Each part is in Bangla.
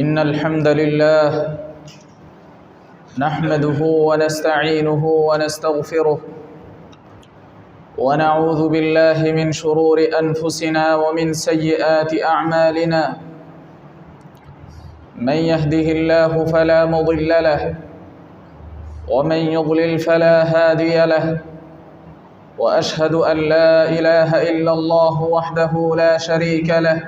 إن الحمد لله نحمده ونستعينه ونستغفره ونعوذ بالله من شرور أنفسنا ومن سيئات أعمالنا من يهده الله فلا مضل له ومن يضلل فلا هادي له وأشهد أن لا إله إلا الله وحده لا شريك له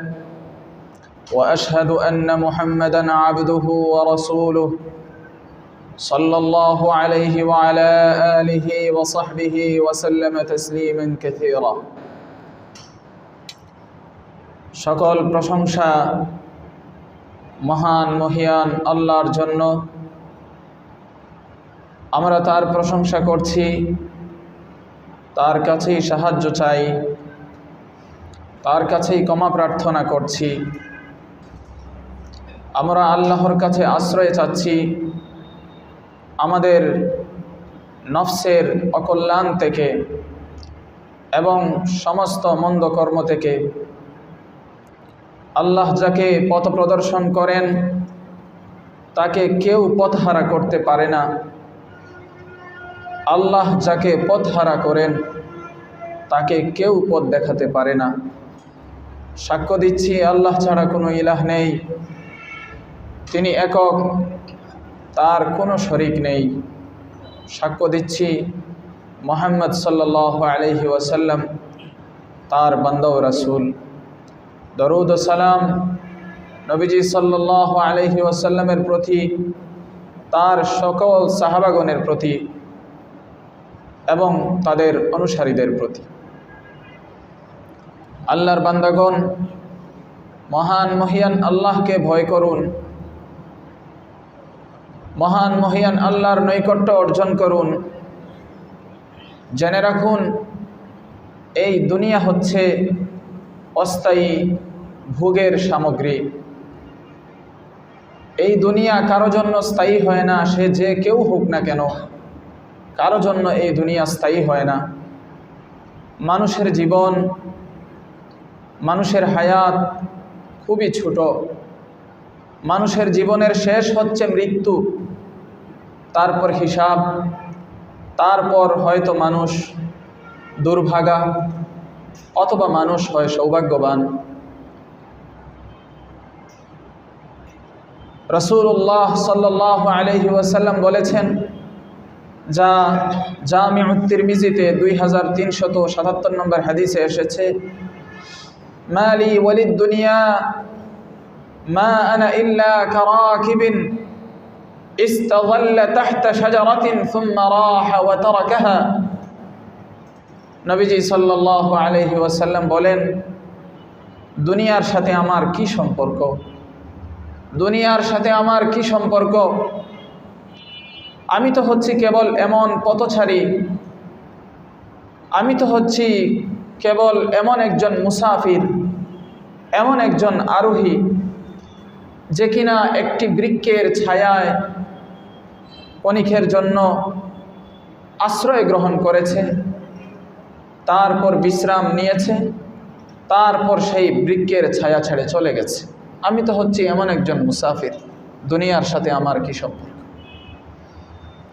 وأشهد أن محمدًا عبده ورسوله صلى الله عليه وعلى آله وصحبه وسلم تسليما كثيرا সকল প্রশংসা মহান মহিয়ান আল্লাহর জন্য। আমরা তার প্রশংসা করছি, তার কাছেই সাহায্য চাই, তার কাছেই ক্ষমা প্রার্থনা করছি। আমরা আল্লাহর কাছে আশ্রয় চাচ্ছি আমাদের নফসের অকল্যাণ থেকে এবং সমস্ত মন্দ কর্ম থেকে। আল্লাহ যাকে পথ প্রদর্শন করেন তাকে কেউ পথহারা করতে পারে না। আল্লাহ যাকে পথহারা করেন তাকে কেউ পথ দেখাতে পারে না। সাক্ষ্য দিচ্ছি আল্লাহ ছাড়া কোনো ইলাহ নেই, তিনি একক, তার কোনো শরীক নেই। সাক্ষ্য দিচ্ছি মুহাম্মদ সাল্লাল্লাহু আলাইহি ওয়াসাল্লাম তার বান্দা ও রাসূল। দরুদ ও সালাম নবীজি সাল্লাল্লাহু আলাইহি ওয়াসাল্লামের প্রতি, তার সকল সাহাবাগণের প্রতি এবং তাদের অনুসারীদের প্রতি। আল্লাহর বান্দাগণ, মহান মহিয়ান আল্লাহকে ভয় করুন, মহান মহিয়ান আল্লাহর নৈকট্য অর্জন করুন। জেনে রাখুন, এই দুনিয়া হচ্ছে অস্থায়ী ভোগের সামগ্রী। এই দুনিয়া কারো জন্য স্থায়ী হয় না, সে যে কেউ হোক না কেন, কারো জন্য এই দুনিয়া স্থায়ী হয় না। মানুষের জীবন, মানুষের হায়াত খুবই ছোট। মানুষের জীবনের শেষ হচ্ছে মৃত্যু, তারপর হিসাব, তারপর হয়তো মানুষ দুর্ভাগা অথবা মানুষ হয় সৌভাগ্যবান। রাসূলুল্লাহ সাল্লাল্লাহু আলাইহি ওয়াসাল্লাম বলেছেন, যা জামিউত তিরমিজিতে 2377 নম্বর হাদিসে এসেছে, মালি ওয়ালিদ দুনিয়া মা আনা ইল্লা কারাকিবিন ইস্তাযাল্লা তাহতা শাজারাতিন সুম্মা রাহা ওয়া তারাকাহা। নবীজি সাল্লাল্লাহু আলাইহি ওয়াসাল্লাম বলেন, দুনিয়ার সাথে আমার কি সম্পর্ক? দুনিয়ার সাথে আমার কি সম্পর্ক? আমি তো হচ্ছি কেবল এমন পথচারী, আমি তো হচ্ছি কেবল এমন একজন মুসাফির, এমন একজন আরোহী যে কিনা একটি বৃক্ষের ছায়ায় ক্ষণিকের জন্য আশ্রয় গ্রহণ করেছে, তারপর বিশ্রাম নিয়েছে, তারপর সেই বৃক্ষের ছায়া ছেড়ে চলে গেছে। আমি তো হচ্ছি এমন একজন মুসাফির, দুনিয়ার সাথে আমার কি সম্পর্ক?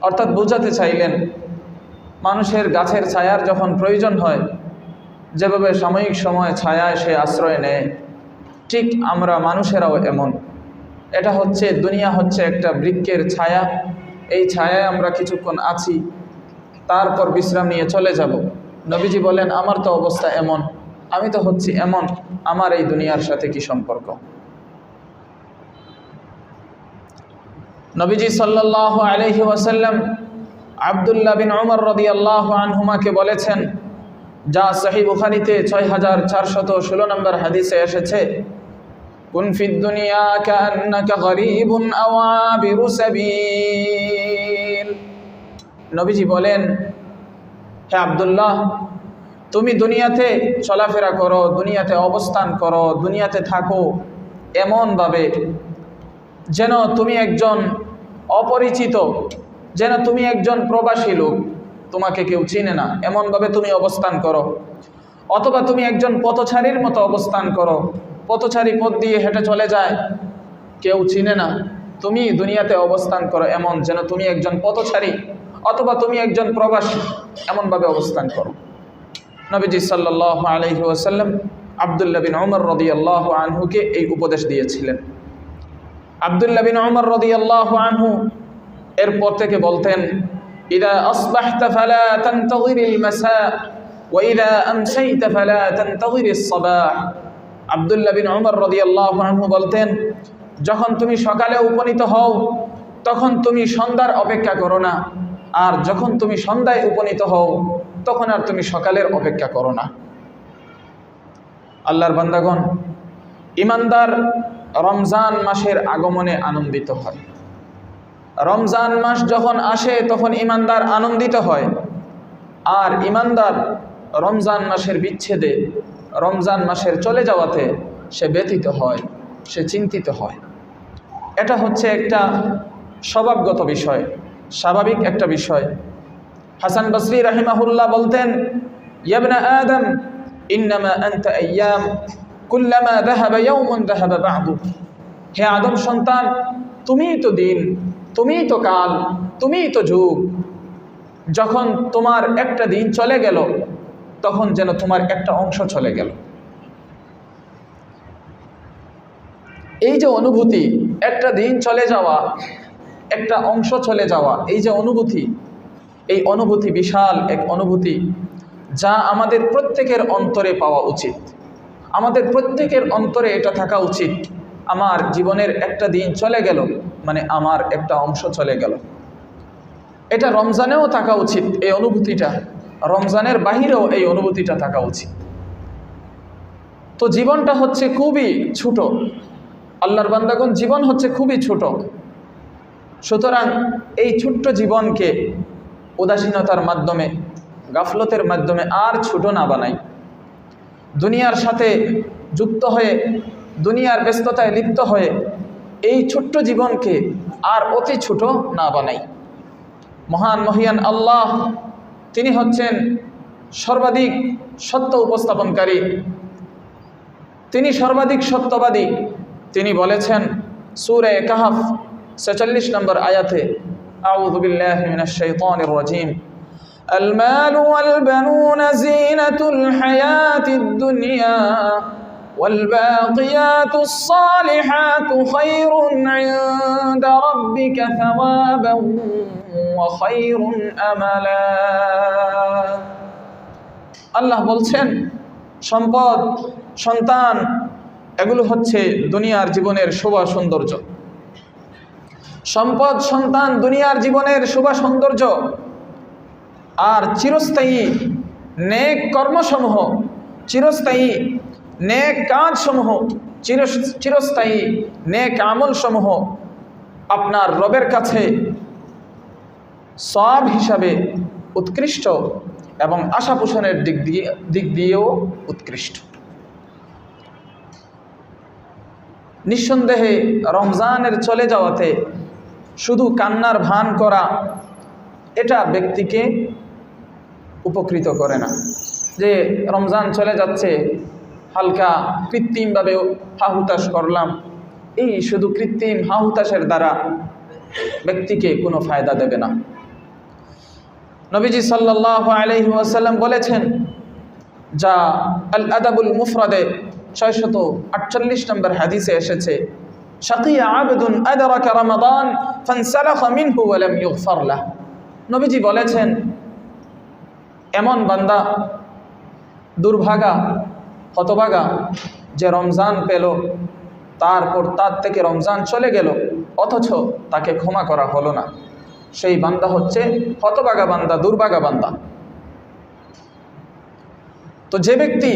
অর্থাৎ বোঝাতে চাইলেন, মানুষের গাছের ছায়ার যখন প্রয়োজন হয়, যেভাবে সাময়িক সময় ছায়ায় সে আশ্রয় নেয়, ঠিক আমরা মানুষেরাও এমন। এটা হচ্ছে, দুনিয়া হচ্ছে একটা বৃক্ষের ছায়া। এই ছায়ায় আমরা কিছুক্ষণ আছি, তারপর বিশ্রাম নিয়ে চলে যাব। নবীজি বলেন, আমার তো অবস্থা এমন, আমি তো হচ্ছি এমন, আমার এই দুনিয়ার সাথে কি সম্পর্ক? নবীজি সাল্লাল্লাহু আলাইহি ওয়াসাল্লাম আব্দুল্লাহ বিন উমর রাদিয়াল্লাহু আনহুমাকে বলেছেন, যা সহিহ বুখারীতে 6416 নম্বর হাদিসে এসেছে, কুন ফিদ দুনিয়া কান্নাকা গরীবুন আও আবিরু সাবিল। নবীজি বলেন, হে আব্দুল্লাহ, তুমি দুনিয়াতে চলাফেরা করো, দুনিয়াতে অবস্থান করো, দুনিয়াতে থাকো এমনভাবে যেন তুমি একজন অপরিচিত, যেন তুমি একজন প্রবাসী লোক, তোমাকে কেউ চিনে না, এমনভাবে তুমি অবস্থান করো। অথবা তুমি একজন পথচারীর মতো অবস্থান করো, পথচারী পথ দিয়ে হেঁটে চলে যায়, কেউ চিনে না, তুমি দুনিয়াতে অবস্থান করো এমন যেন তুমি একজন পথচারী অথবা তুমি একজন প্রবাসী, এমনভাবে অবস্থান করো। নবীজি সাল্লাল্লাহু আলাইহি ওয়াসাল্লাম আব্দুল্লাহ বিন উমর রাদিয়াল্লাহু আনহুকে এই উপদেশ দিয়েছিলেন। আব্দুল্লাহ বিন উমর রাদিয়াল্লাহু আনহু এরপর থেকে বলতেন, ইদা আসবাহতা ফালা তানতাযিরিল মাসা ওয়া ইদা আমসাইতা ফালা তানতাযিরিস সাবাহ। আব্দুল্লাহ বিন উমর রাদিয়াল্লাহু আনহু বলতেন, যখন তুমি সকালে উপনীত হও তখন তুমি সন্ধ্যার অপেক্ষা করো না, আর যখন তুমি সন্ধ্যায় উপনীত হও তখন আর তুমি সকালের অপেক্ষা করো না। আল্লাহর বান্দাগণ, ইমানদার রমজান মাসের আগমনে আনন্দিত হয়। রমজান মাস যখন আসে তখন ইমানদার আনন্দিত হয়, আর ইমানদার রমজান মাসের বিচ্ছেদে, রমজান মাসের চলে যাওয়াতে সে ব্যথিত হয়, সে চিন্তিত হয়। এটা হচ্ছে একটা স্বভাবগত বিষয়, স্বাভাবিক একটা বিষয়। হাসান বসরি রাহিমাহুল্লাহ বলতেন, ইয়া আদম ইন্নামা আনতা আইয়াম কুল্লামা যাহাবা ইয়াওমুন যাহাবা বা'দু। হে আদম সন্তান, তুমিই তো দিন, তুমিই তো কাল, তুমিই তো যুগ। যখন তোমার একটা দিন চলে গেল তখন যেন তোমার একটা অংশ চলে গেল। এই যে অনুভূতি, একটা দিন চলে যাওয়া, একটা অংশ চলে যাওয়া, এই যে অনুভূতি, এই অনুভূতি বিশাল এক অনুভূতি, যা আমাদের প্রত্যেকের অন্তরে পাওয়া উচিত। আমাদের প্রত্যেকের অন্তরে এটা থাকা উচিত, আমার জীবনের একটা দিন চলে গেল মানে আমার একটা অংশ চলে গেল। এটা রমজানেও থাকা উচিত, এই অনুভূতিটা রমজানের বাহিরেও এই অনুভূতিটা থাকা উচিত। তো জীবনটা হচ্ছে খুবই ছোট, আল্লাহর বান্দাগণ, জীবন হচ্ছে খুবই ছোট। সুতরাং এই ছোট্ট জীবনকে উদাসীনতার মাধ্যমে, গাফলতের মাধ্যমে আর ছোট না বানাই। দুনিয়ার সাথে যুক্ত হয়ে, দুনিয়ার ব্যস্ততায় লিপ্ত হয়ে এই ছোট্ট জীবনকে আর অতি ছোট না বানাই। মহান মহিয়ান আল্লাহ, তিনি হচ্ছেন সর্বাধিক সত্য উপস্থাপনকারী, তিনি সর্বাধিক সত্যবাদী। তিনি বলেছেন সূরা কাহফ ৪৬ নম্বর আয়াতে, আউযু বিল্লাহি মিনাশ শাইতানির রাজীম, আল মাল ওয়াল বানুনা জিনাতুল হায়াতিদ দুনিয়া ওয়াল বাকিয়াতুস সালিহাতু খায়রুন ইনদা রাব্বিকা সাওয়াবান ওয়া খায়রুন আমালা। আল্লাহ বলছেন, সম্পদ, সন্তান, এগুলো হচ্ছে দুনিয়ার জীবনের শোভা সৌন্দর্য। সম্পদ, সন্তান দুনিয়ার জীবনের শোভা সৌন্দর্য, আর চিরস্থায়ী নেক কর্মসমূহ, চিরস্থায়ী নেক কাজসমূহ, চিরস্থায়ী নেক আমলসমূহ আপনার রবের কাছে সওয়াব হিসাবে উৎকৃষ্ট এবং আশা পোষণের দিক দিয়েও উৎকৃষ্ট। নিঃসন্দেহে রমজানের চলে যাওয়াতে শুধু কান্নার ভান করা এটা ব্যক্তিকে উপকৃত করে না। যে রমজান চলে যাচ্ছে, হালকা কৃত্রিমভাবে হাহুতাশ করলাম, এই শুধু কৃত্রিম হাহুতাশের দ্বারা ব্যক্তিকে কোনো ফায়দা দেবে না। নবীজি সাল্লাল্লাহু আলাইহি ওয়াসাল্লাম বলেছেন, যা আল আদাবুল মুফরাদে ৬৪৮ নম্বর হাদিসে এসেছে, শাকিয়া আবদুন আদরাকা রমাদান ফানসালাখা মিনহু ওয়া লাম ইগফার লাহ। নবীজি বলেছেন, এমন বান্দা দুর্ভাগা, হতভাগা, যে রমজান পেল, তারপর তার থেকে রমজান চলে গেল অথচ তাকে ক্ষমা করা হলো না। সেই বান্দা হচ্ছে হতভাগা বান্দা, দুর্ভাগা বান্দা। তো যে ব্যক্তি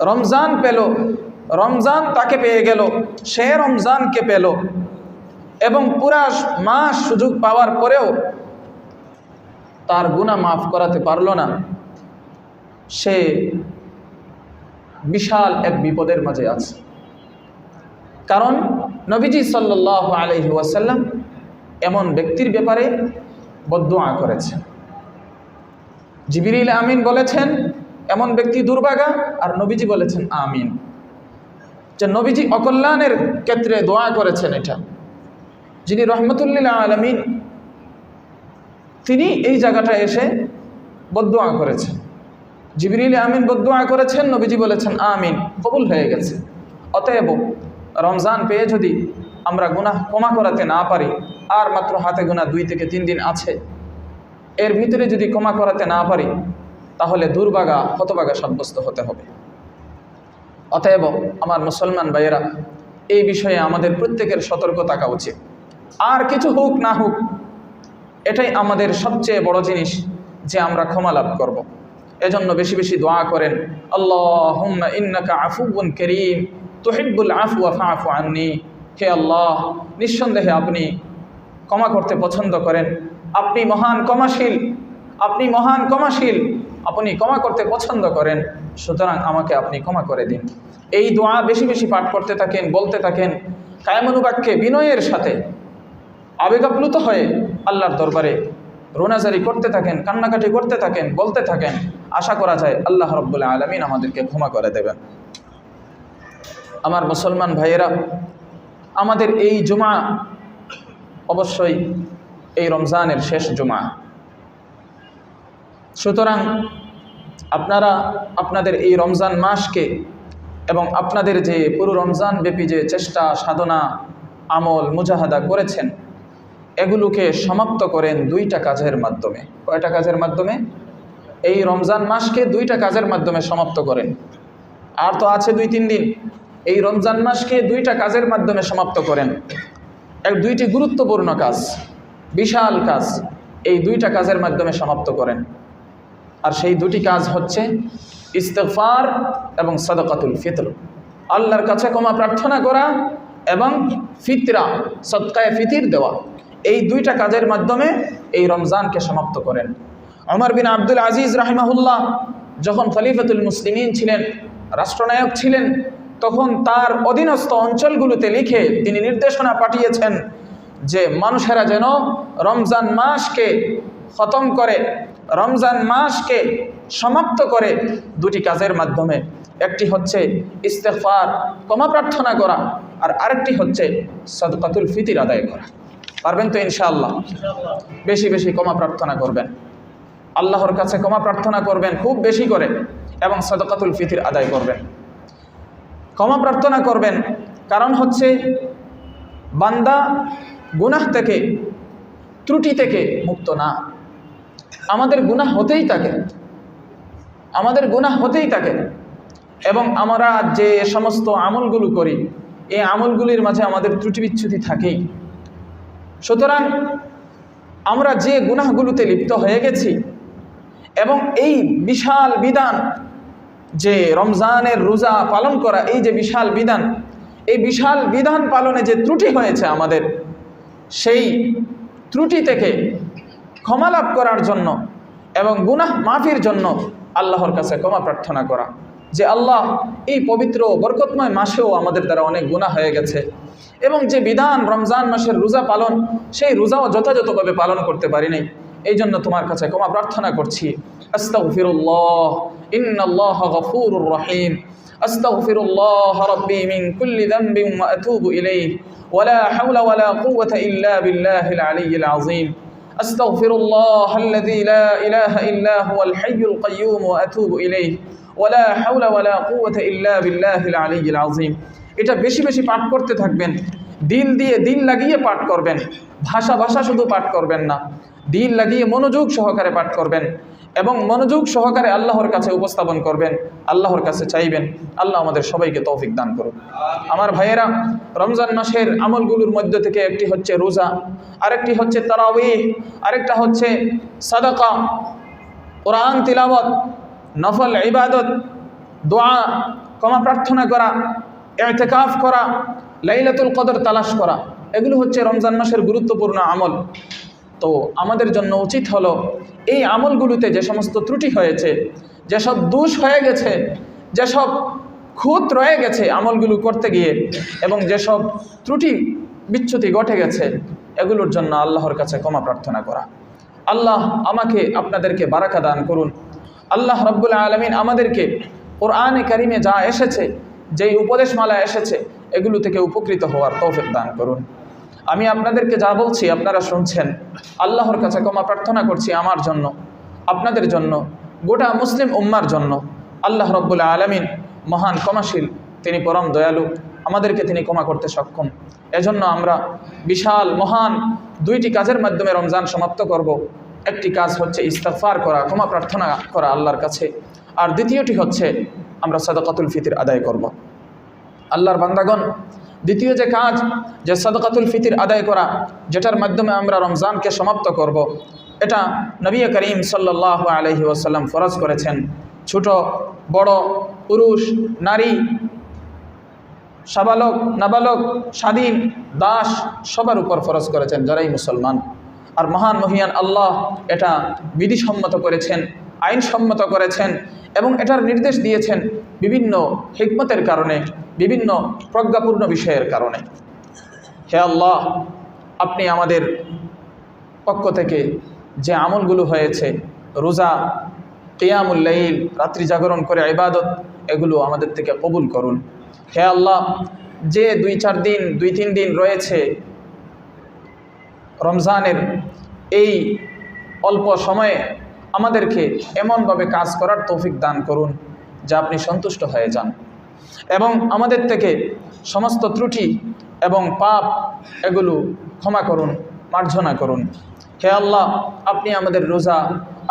রমজান পেল, রমজান তাকে পেয়ে গেল, সে রমজানকে পেল এবং পুরা মাস সুযোগ পাওয়ার পরেও তার গুনাহ মাফ করাতে পারল না, সে বিশাল এক বিপদের মাঝে আছে। কারণ নবীজি সাল্লাল্লাহু আলাইহি ওয়াসাল্লাম এমন ব্যক্তির ব্যাপারে বদদুআ করেছেন। জিবরিল আমিন বলেছেন এমন ব্যক্তি দুর্ভাগা, আর নবীজি বলেছেন আমিন। যে নবীজি অকল্যাণের ক্ষেত্রে দোয়া করেছেন। এটা যিনি রহমতুল্লিল আলামিন, তিনি এই জায়গাটায় এসে বদদোয়া করেছেন। জিবরিল আমিন বদদোয়া করেছেন, নবীজি বলেছেন আমিন, কবুল হয়ে গেছে। অতএব রমজান পেয়ে যদি আমরা গুনাহ ক্ষমা করাতে না পারি, আর মাত্র হাতে গোনা 2 থেকে 3 দিন আছে, এর ভিতরে যদি ক্ষমা করাতে না পারি তাহলে দুর্ভাগা হতভাগা সাব্যস্ত হতে হবে। অতএব আমার মুসলমান ভাইয়েরা, এই বিষয়ে আমাদের প্রত্যেকের সতর্ক থাকা উচিত। আর কিছু হোক না হোক, এটাই আমাদের সবচেয়ে বড় জিনিস যে আমরা ক্ষমা লাভ করব। এজন্য বেশি বেশি দোয়া করেন, আল্লাহুম্মা ইন্নাকা আফুউন কারীম তুহিব্বুল আফওয়া ফাআফু আন্নী। হে আল্লাহ, নিঃসন্দেহে আপনি ক্ষমা করতে পছন্দ করেন, আপনি মহান ক্ষমাশীল, আপনি মহান ক্ষমাশীল, আপনি ক্ষমা করতে পছন্দ করেন, সুতরাং আমাকে আপনি ক্ষমা করে দিন। এই দোয়া বেশি বেশি পাঠ করতে থাকেন, বলতে থাকেন, কায়মানুবাক্যে বিনয়ের সাথে আবেগাপ্লুত হয়ে আল্লাহর দরবারে রোনাজারি করতে থাকেন, কান্নাকাটি করতে থাকেন, বলতে থাকেন। আশা করা যায় আল্লাহ রাব্বুল আলামিন আমাদেরকে ক্ষমা করে দেবেন। আমার মুসলমান ভাইয়েরা, আমাদের এই জুমা অবশ্যই এই রমজানের শেষ জুমা। সুতরাং আপনারা আপনাদের এই রমজান মাসকে এবং আপনাদের যে পুরো রমজান ব্যাপী যে চেষ্টা, সাধনা, আমল, মুজাহাদা করেছেন, এগুলোকে সমাপ্ত করেন 2টা কাজের মাধ্যমে। কয়টা কাজের মাধ্যমে? এই রমজান মাসকে 2টা কাজের মাধ্যমে সমাপ্ত করেন। আর তো আছে 2-3 দিন। এই রমজান মাসকে 2টা কাজের মাধ্যমে সমাপ্ত করেন। 2টি গুরুত্বপূর্ণ কাজ, বিশাল কাজ, এই 2টা কাজের মাধ্যমে সমাপ্ত করেন। আর সেই 2টি কাজ হচ্ছে ইস্তিগফার এবং সাদাকাতুল ফিতর, আল্লাহর কাছে ক্ষমা প্রার্থনা করা এবং ফিতরা, সদকায়ে ফিতির দেওয়া। এই 2টা কাজের মাধ্যমে এই রমজানকে সমাপ্ত করেন। ওমর বিন আব্দুল আজিজ রাহিমাহুল্লাহ যখন খলিফাতুল মুসলিমিন ছিলেন, রাষ্ট্রনায়ক ছিলেন, তখন তার অধীনস্থ অঞ্চলগুলোতে লিখে তিনি নির্দেশনা পাঠিয়েছেন যে মানুষেরা যেন রমজান মাসকে খতম করে, রমজান মাসকে সমাপ্ত করে 2টি কাজের মাধ্যমে। একটি হচ্ছে ইস্তিগফার, ক্ষমা প্রার্থনা করা, আর আরেকটি হচ্ছে সাদকাতুল ফিতির আদায় করা। পারবেন তো ইনশাআল্লাহ? বেশি বেশি ক্ষমা প্রার্থনা করবেন, আল্লাহর কাছে ক্ষমা প্রার্থনা করবেন খুব বেশি করে, এবং সাদকাতুল ফিতির আদায় করবেন। ক্ষমা প্রার্থনা করবেন কারণ হচ্ছে বান্দা গুনাহ থেকে, ত্রুটি থেকে মুক্ত না। আমাদের গুনাহ হতেই থাকে, আমাদের গুনাহ হতেই থাকে, এবং আমরা যে সমস্ত আমলগুলো করি, এই আমলগুলির মাঝে আমাদের ত্রুটি বিচ্যুতি থাকেই। সুতরাং আমরা যে গুনাহগুলোতে লিপ্ত হয়ে গেছি, এবং এই বিশাল বিধান যে রমজানের রোজা পালন করা, এই যে বিশাল বিধান, এই বিশাল বিধান পালনে যে ত্রুটি হয়েছে আমাদের, সেই ত্রুটি থেকে ক্ষমা লাভ করার জন্য এবং গুনাহ মাফির জন্য আল্লাহর কাছে ক্ষমা প্রার্থনা করা, যে আল্লাহ, এই পবিত্র বরকতময় মাসেও আমাদের দ্বারা অনেক গুনাহ হয়ে গেছে, এবং যে বিধান রমজান মাসের রোজা পালন, সেই রোজাও যথাযথভাবে পালন করতে পারি নাই। এই জন্য তোমার কাছে ক্ষমা প্রার্থনা করছি। আস্তাগফিরুল্লাহ, ইন্নাল্লাহা গফুরুর রহিম। আস্তাগফিরুল্লাহ রাব্বি মিন কুল্লি যামবিন ওয়া আতুবু ইলাইহি ওয়া লা হাওলা ওয়া লা কুওয়াতা ইল্লা বিল্লাহিল আলিয়্যিল আযীম। আস্তাগফিরুল্লাহাল্লাযী লা ইলাহা ইল্লা হুয়াল হাইয়ুল কাইয়্যুম ওয়া আতুবু ইলাইহি ওয়া লা হাওলা ওয়া লা কুওয়াতা ইল্লা বিল্লাহিল আলিয়্যিল আযীম। এটা বেশি বেশি পাঠ করতে থাকবেন, দিল দিয়ে দিল লাগিয়ে পাঠ করবেন। ভাষা ভাষা শুধু পাঠ করবেন না, দিল লাগিয়ে মনোযোগ সহকারে পাঠ করবেন, এবং মনোযোগ সহকারে আল্লাহর কাছে উপস্থাপন করবেন, আল্লাহর কাছে চাইবেন। আল্লাহ আমাদের সবাইকে তৌফিক দান করুন। আমার ভাইয়েরা, রমজান মাসের আমলগুলোর মধ্যে থেকে একটি হচ্ছে রোজা, আরেকটি হচ্ছে তারাবিহ, আরেকটা হচ্ছে সাদাকা, কোরআন তিলাওয়াত, নফল ইবাদত, দোয়া, ক্ষমা প্রার্থনা করা, ইতিকাফ করা, লাইলাতুল কদর তালাশ করা। এগুলো হচ্ছে রমজান মাসের গুরুত্বপূর্ণ আমল। তো আমাদের জন্য উচিত হলো এই আমলগুলোতে যে সমস্ত ত্রুটি হয়েছে, যেসব দোষ হয়ে গেছে, যেসব খুঁত রয়ে গেছে আমলগুলো করতে গিয়ে, এবং যেসব ত্রুটি বিচ্যুতি ঘটে গেছে, এগুলোর জন্য আল্লাহর কাছে ক্ষমা প্রার্থনা করা। আল্লাহ আমাকে আপনাদেরকে বারাকা দান করুন। আল্লাহ রাব্বুল আলামিন আমাদেরকে কোরআনে কারিমে যা এসেছে যেই উপদেশমালা এসেছে এগুলো থেকে উপকৃত হওয়ার তৌফিক দান করুন। আমি আপনাদেরকে যা বলছি আপনারা শুনছেন, আল্লাহর কাছে ক্ষমা প্রার্থনা করছি আমার জন্য, আপনাদের জন্য, গোটা মুসলিম উম্মার জন্য। আল্লাহ রব্বুল আলামিন মহান ক্ষমাশীল, তিনি পরম দয়ালু, আমাদেরকে তিনি ক্ষমা করতে সক্ষম। এজন্য আমরা বিশাল মহান দুইটি কাজের মাধ্যমে রমজান সমাপ্ত করব। একটি কাজ হচ্ছে ইস্তিগফার করা, ক্ষমা প্রার্থনা করা আল্লাহর কাছে, আর দ্বিতীয়টি হচ্ছে আমরা সাদাকাতুল ফিতর আদায় করব। আল্লাহর বান্দাগণ, দ্বিতীয় যে কাজ, যে সাদাকাতুল ফিতর আদায় করা, যেটার মাধ্যমে আমরা রমজানকে সমাপ্ত করব, এটা নবী করিম সাল্লাল্লাহু আলাইহি ওয়াসাল্লাম ফরজ করেছেন। ছোট বড়, পুরুষ নারী, সাবালক নাবালক, স্বাধীন দাস, সবার উপর ফরজ করেছেন যারাই মুসলমান। আর মহান মহিয়ান আল্লাহ এটা বিধিসম্মত করেছেন, আইনসম্মত করেছেন এবং এটার নির্দেশ দিয়েছেন বিভিন্ন হিকমতের কারণে, বিভিন্ন প্রজ্ঞাপূর্ণ বিষয়ের কারণে। হে আল্লাহ, আপনি আমাদের পক্ষ থেকে যে আমলগুলো হয়েছে, রোজা, কিয়ামুল লাইল, রাত্রি জাগরণ করে ইবাদত, এগুলো আমাদের থেকে কবুল করুন। হে আল্লাহ, যে 2-3 দিন রয়েছে রমজানের, এই অল্প সময়ে আমাদেরকে এমনভাবে কাজ করার তৌফিক দান করুন যা আপনি সন্তুষ্ট হয়ে যান, এবং আমাদের থেকে সমস্ত ত্রুটি এবং পাপ এগুলো ক্ষমা করুন, মার্জনা করুন। হে আল্লাহ, আপনি আমাদের রোজা,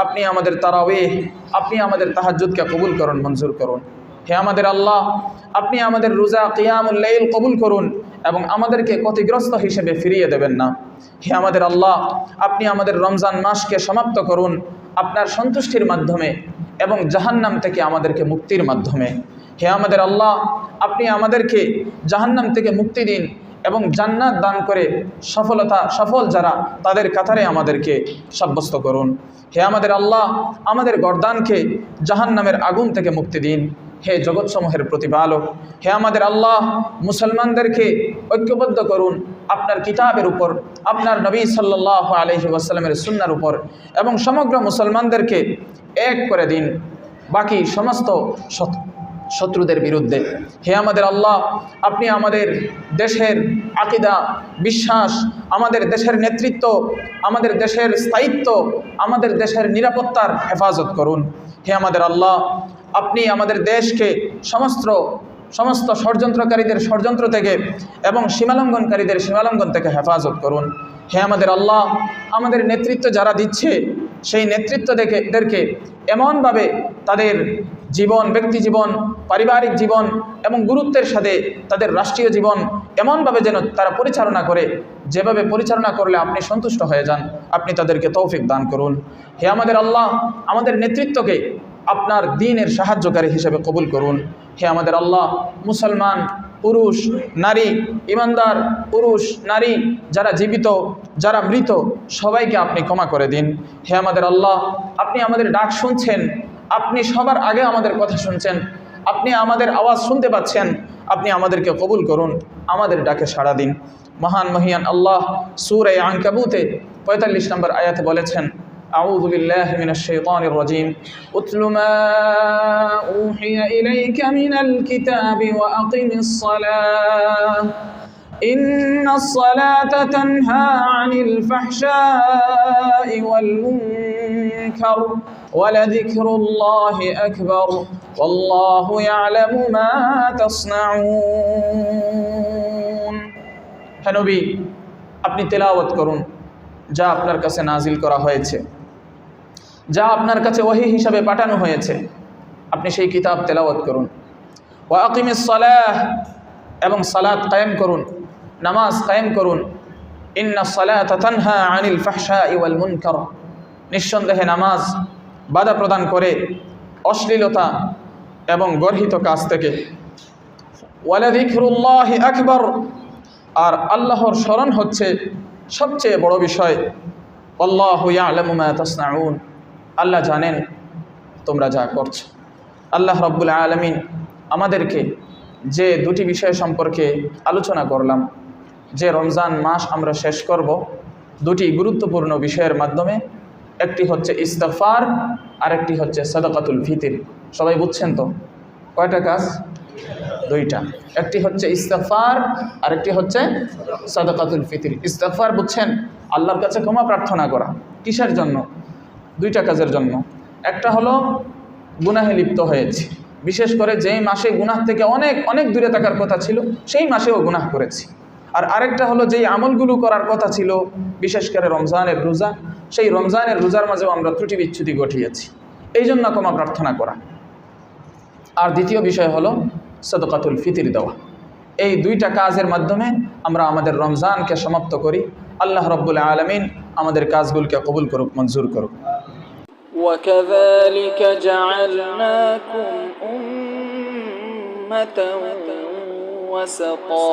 আপনি আমাদের তারাওয়াহ, আপনি আমাদের তাহাজ্জুদকে কবুল করুন, মঞ্জুর করুন। হে আমাদের আল্লাহ, আপনি আমাদের রোজা, কিয়ামুল লাইল কবুল করুন এবং আমাদেরকে ক্ষতিগ্রস্ত হিসেবে ফিরিয়ে দেবেন না। হে আমাদের আল্লাহ, আপনি আমাদের রমজান মাসকে সমাপ্ত করুন আপনার সন্তুষ্টির মাধ্যমে এবং জাহান্নাম থেকে আমাদেরকে মুক্তির মাধ্যমে। হে আমাদের আল্লাহ, আপনি আমাদেরকে জাহান্নাম থেকে মুক্তি দিন এবং জান্নাত দান করে সফল যারা, তাদের কাতারে আমাদেরকে সাব্যস্ত করুন। হে আমাদের আল্লাহ, আমাদের গর্দানকে জাহান্নামের আগুন থেকে মুক্তি দিন। হে জগৎসমূহের প্রতিপালক, হে আমাদের আল্লাহ, মুসলমানদেরকে ঐক্যবদ্ধ করুন আপনার কিতাবের উপর, আপনার নবী সাল্লাল্লাহু আলাইহি ওয়াসাল্লামের সুন্নাহর উপর, এবং সমগ্র মুসলমানদেরকে এক করে দিন বাকি সমস্ত শত্রুদের বিরুদ্ধে। হে আমাদের আল্লাহ, আপনি আমাদের দেশের আকীদা, বিশ্বাস, আমাদের দেশের নেতৃত্ব, আমাদের দেশের স্থায়িত্ব, আমাদের দেশের নিরাপত্তার হেফাজত করুন। হে আমাদের আল্লাহ, আপনি আমাদের দেশকে সমস্ত ষড়যন্ত্রকারীদের ষড়যন্ত্র থেকে এবং সীমালঙ্ঘনকারীদের সীমালঙ্ঘন থেকে হেফাজত করুন। হে আমাদের আল্লাহ, আমাদের নেতৃত্ব যারা দিচ্ছে সেই নেতৃত্বদেরকে এমনভাবে তাদের জীবন, ব্যক্তি জীবন, পারিবারিক জীবন এবং গুরুত্বের সাথে তাদের রাষ্ট্রীয় জীবন এমনভাবে যেন তারা পরিচালনা করে, যেভাবে পরিচালনা করলে আপনি সন্তুষ্ট হয়ে যান, আপনি তাদেরকে তৌফিক দান করুন। হে আমাদের আল্লাহ, আমাদের নেতৃত্বকে আপনার দ্বীনের সাহায্যকারী হিসেবে কবুল করুন। হে আমাদের আল্লাহ, মুসলমান পুরুষ নারী, ইমানদার পুরুষ নারী, যারা জীবিত যারা মৃত, সবাইকে আপনি ক্ষমা করে দিন। হে আমাদের আল্লাহ, আপনি আমাদের ডাক শুনছেন, আপনি সবার আগে আমাদের কথা শুনছেন, আপনি আমাদের আওয়াজ শুনতে পাচ্ছেন, আপনি আমাদেরকে কবুল করুন, আমাদের ডাকে সাড়া দিন। মহান মহিয়ান আল্লাহ সূরা আনকাবুতে 45 নম্বর আয়াতে বলেছেন, আউযু বিল্লাহি মিনাশ শাইতানির রাজীম, উতলু মা উহিয়া ইলাইকা মিনাল কিতাবি ওয়া আকিমিস সালাহ ইন্নাস সালাতা তানহা আনিল ফাহশাই ওয়াল মুনকার ওয়া লাযিকরুল্লাহি আকবার ওয়াল্লাহু ইয়ালামু মা তাসনাউন। হে নবী, আপনি তেলাওয়াত করুন যা আপনার কাছে নাজিল করা হয়েছে, যা আপনার কাছে ওহী হিসাবে পাঠানো হয়েছে, আপনি সেই কিতাব তেলাওয়াত করুন। ওয়া আকিমিস সালাহ, এবং সালাত কায়েম করুন, নামাজ কায়েম করুন। ইন্নাস সালাতা তানহা আনিল ফাহশাই ওয়াল মুনকার, নিঃসন্দেহে নামাজ বাধা প্রদান করে অশ্লীলতা এবং গর্হিত কাজ থেকে। ওয়া লাযিকরুল্লাহি আকবার, আর আল্লাহর স্মরণ হচ্ছে সবচেয়ে বড় বিষয়। আল্লাহু ইয়ালামু মা তাসনাউন, আল্লাহ জানেন তোমরা যা করছো। আল্লাহ রাব্বুল আলামিন আমাদেরকে যে দুটি বিষয় সম্পর্কে আলোচনা করলাম, যে রমজান মাস আমরা শেষ করব দুটি গুরুত্বপূর্ণ বিষয়ের মাধ্যমে, একটি হচ্ছে ইস্তিগফার আর একটি হচ্ছে সাদাকাতুল ফিতর। সবাই বুঝছেন তো কয়টা কাজ? দুইটা, একটি হচ্ছে ইস্তিগফার আর একটি হচ্ছে সাদাকাতুল ফিতর। ইস্তিগফার বুঝছেন, আল্লাহর কাছে ক্ষমা প্রার্থনা করা। কিসের জন্য? দুইটা কাজের জন্য। একটা হলো গুনাহে লিপ্ত হয়েছি, বিশেষ করে যেই মাসে গুনাহ থেকে অনেক অনেক দূরে থাকার কথা ছিল সেই মাসেও গুনাহ করেছি। আর আরেকটা হলো যেই আমলগুলো করার কথা ছিল, বিশেষ করে রমজানের রোজা, সেই রমজানের রোজার মাঝেও আমরা ত্রুটি বিচ্ছুতি ঘটিয়েছি, এই জন্য ক্ষমা প্রার্থনা করা। আর দ্বিতীয় বিষয় হলো সাদাকাতুল ফিতর দেওয়া। এই দুইটা কাজের মাধ্যমে আমরা আমাদের রমজানকে সমাপ্ত করি। আল্লাহ রাব্বুল আলামিন আমাদের কাজগুলোকে কবুল করুক, মঞ্জুর করুক। وكذلك جعلناكم أمة وسطا